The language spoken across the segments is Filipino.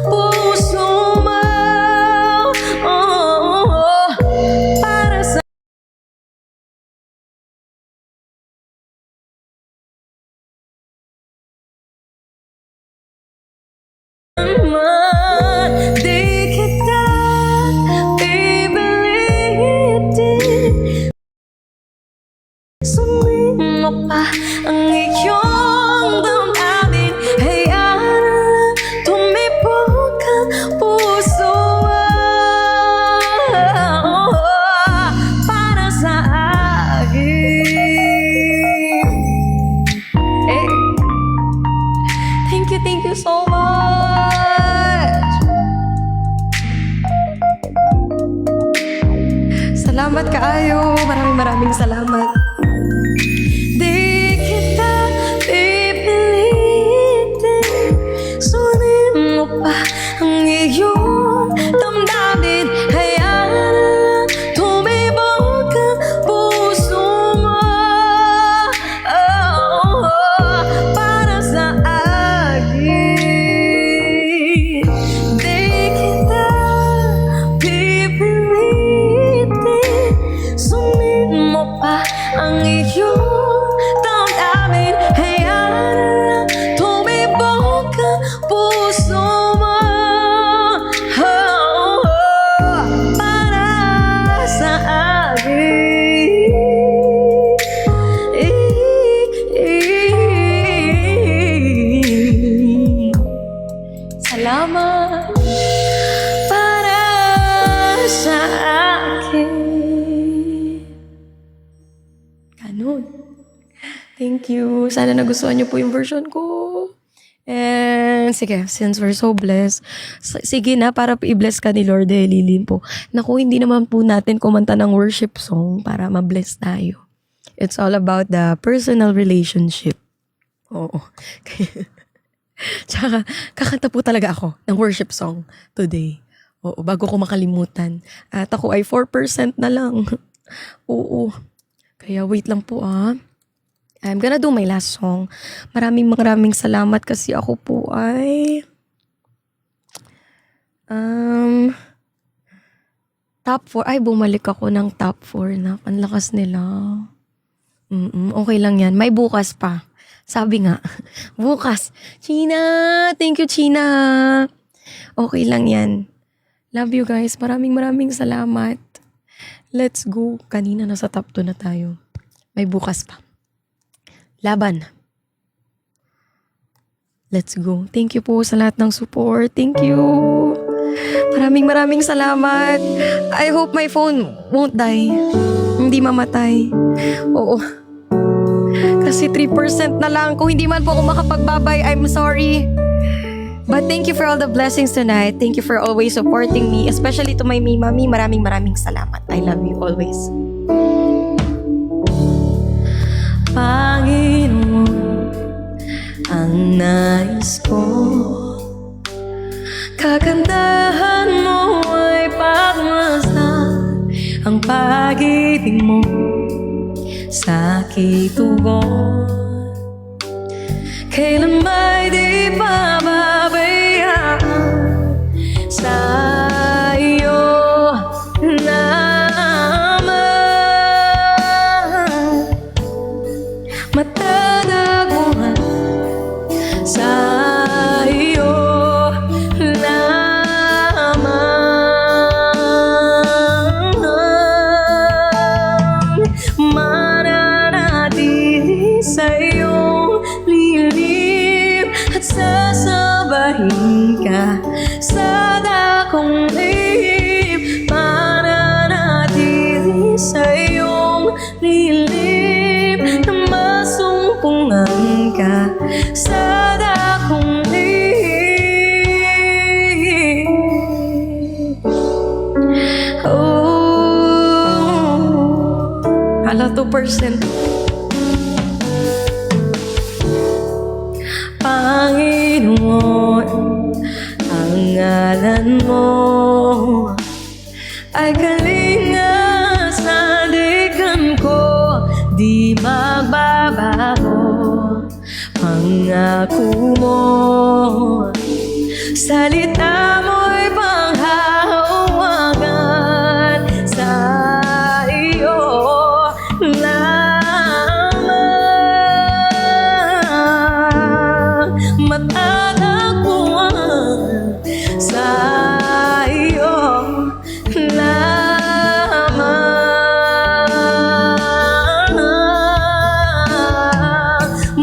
puso mo. Para sa di kita pipilitin. Sundin mo pa ang iyong damdamin. Hayaan lang tumibok ang puso mo. Para sa akin. Thank you so much. Salamat kaayo. Maraming salamat. Di kita pipilitin. Sunin mo pa ang iyong damdamin. Hayaan lang tumibok ang puso mo. Para sa akin. Di kita pipilitin. Sunin mo pa ang iyong damdamin. Hayaan lang tumibok ang puso mo. Para sa akin. Salamat. Para sa akin. Ganun. Thank you. Sana nagustuhan niyo po yung version ko. And sige, since we're so blessed, sige na, para i-bless ka ni Lord, lilin po. Naku, hindi naman po natin kumanta ng worship song para ma-bless tayo. It's all about the personal relationship. Oo. Tsaka, kakanta po talaga ako ng worship song today. Oo, bago ko makalimutan. At ako ay 4% na lang. Oo. Kaya wait lang po I'm gonna do my last song. Maraming salamat kasi ako po ay top 4. Ay, bumalik ako ng top 4 na. Ang lakas nila. Okay lang yan. May bukas pa. Sabi nga. Bukas. China! Thank you, China! Okay lang yan. Love you guys. Maraming salamat. Let's go. Kanina nasa top 2 na tayo. May bukas pa. Laban. Let's go. Thank you po sa lahat ng support. Thank you. Maraming salamat. I hope my phone won't die. Hindi mamatay. Oo. Kasi 3% na lang. Kung hindi man po ako makapagbabay, I'm sorry. But thank you for all the blessings tonight. Thank you for always supporting me. Especially to my Mami. Maraming salamat. I love you always. Panginoon, ang nais ko, kagandahan mo ay pagmasdan ang pag-ibig mo sa kitugon. Kailan ba'y di pababayaan sa iyo naman, matadaguhan sa iyo lamang, mananatili sa iyong lilim at sasabahin ka sa dakong lihim, mananatili sa iyong lilim na masumpungan ka sa dakong lihim. Hala, 2%. Panginoon, ang ngalan mo ay kalinga sa dikan ko, di magbabago. Pangako mo salita mo'y panghahawakan sa iyo lamang. Matatagpuan sa iyo lamang.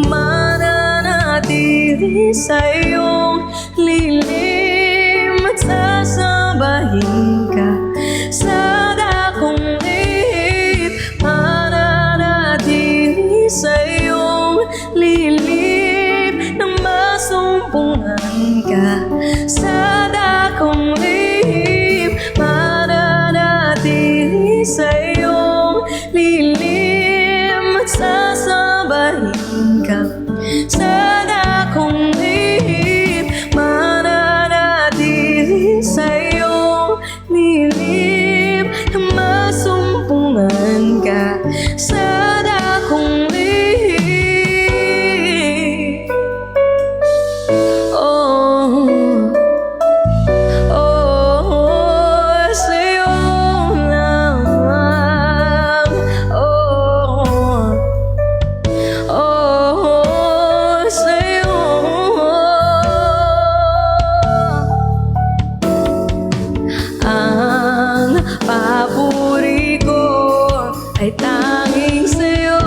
Mananatili sa iyong lilim at sasabahin ka sa dakong lihim. Mananatili sa iyong lilim na masumpungan ka sa dakong lihim. Mananatili sa iyong lilim at sasabahin ka sa dakong lihim. Mananatili sa iyong lilim na masumpungan ka sa dakong lihim. Oh, oh, sa iyo lamang. Oh, oh, sa'yo. Ang papuri ko ay tanging sa'yo.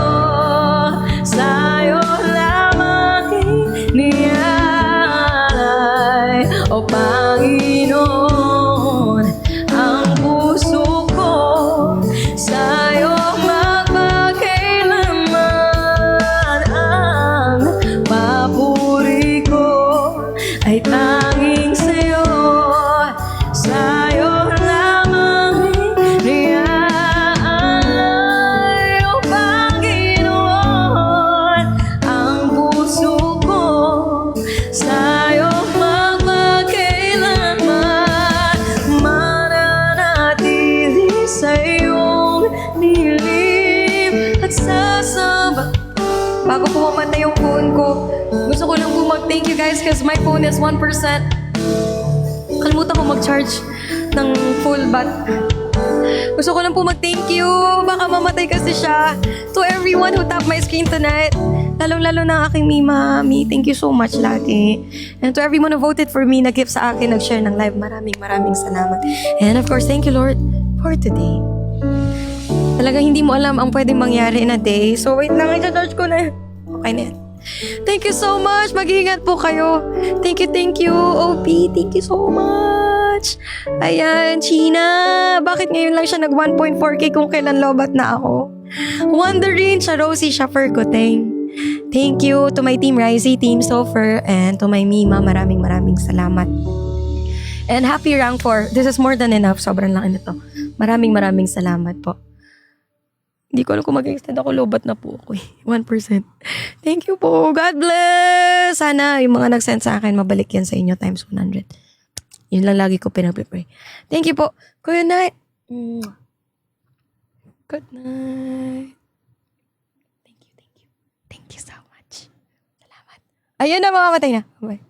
Sa'yo lamang iniyay, o Panginoon, ang puso ko sa'yo magpakailanman. Ang papuri ko ay tanging sa'yo. Sa'yo lamang iniyay, o Panginoon, ang puso ko sa'yo magpakailanman. Mananatili sa iyong lilim at sasaba. Bago po mamatay yung phone ko, gusto ko lang po mag-thank you guys because my phone is 1%. Kalimutan ko mag-charge ng full bat. Gusto ko lang po mag-thank you. Baka mamatay kasi siya. To everyone who tapped my screen tonight. Lalong-lalo na aking mami. Thank you so much lagi. And to everyone who voted for me, nag-gift sa akin, nag-share ng live. Maraming salamat. And of course, thank you Lord for today. Talagang hindi mo alam ang pwedeng mangyari in a day. So wait lang, i-charge ko na. Okay na yan. Thank you so much. Mag-iingat po kayo. Thank you, OP. Thank you so much. Ayan, China. Bakit ngayon lang siya nag 1.4K kung kailan lobat na ako? Wondering, siya Rosie, siya Fergoteng. Thank you to my team Risey, team Sofer, and to my Mima. Maraming salamat. And happy rank 4. This is more than enough. Sobrang laki nito. Maraming salamat po. Hindi ko alam kung mag-extend ako, lobat na po ako 1%. Thank you po. God bless. Sana yung mga nag-send sa akin, mabalik yan sa inyo times 100. Yun lang lagi ko pinag-pray. Thank you po. Good night. Good night. Thank you. Thank you so much. Salamat. Ayun na, mamamatay na. Bye.